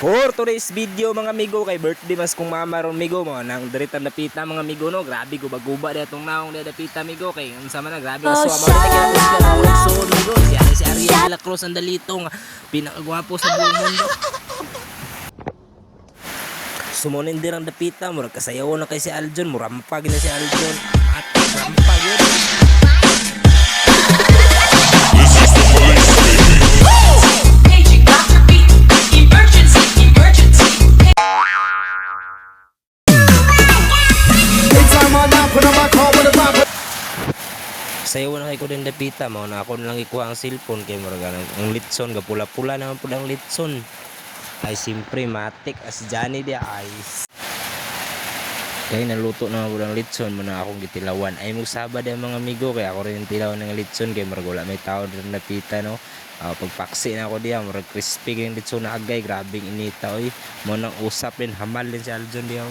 For today's video mga amigo, kay birthday mas kung mama ron amigo mo nang diritan dapita mga amigo no, grabe guba-guba dia tong naong dia dapita amigo kay unsa man na grabe so amo na kaya so amigo si Ariel de la Cruz ang dalitong pinakagwapo sa buong mundo. Sumunin din ang dapita murag kasayaw na kay si Aljon, murampag na si Aljon at rampag yun. Sayaw na kay ko din dapita mo na ako lang ikuha ang cellphone kay murag ang litson gapula-pula naman pud ang litson. Ay simpre matik as Johnny dia ay. Kaya naluto na pud ang litson mo na akong gitilawan. Ay mo sabad ang mga amigo kay ako rin tilaw ng litson kay murag wala may tao din dapita no. Pagpaksi na ako diya murag crispy kay litson na agay grabing inita oy. Mo nang usap din hamal din si Aljon diya.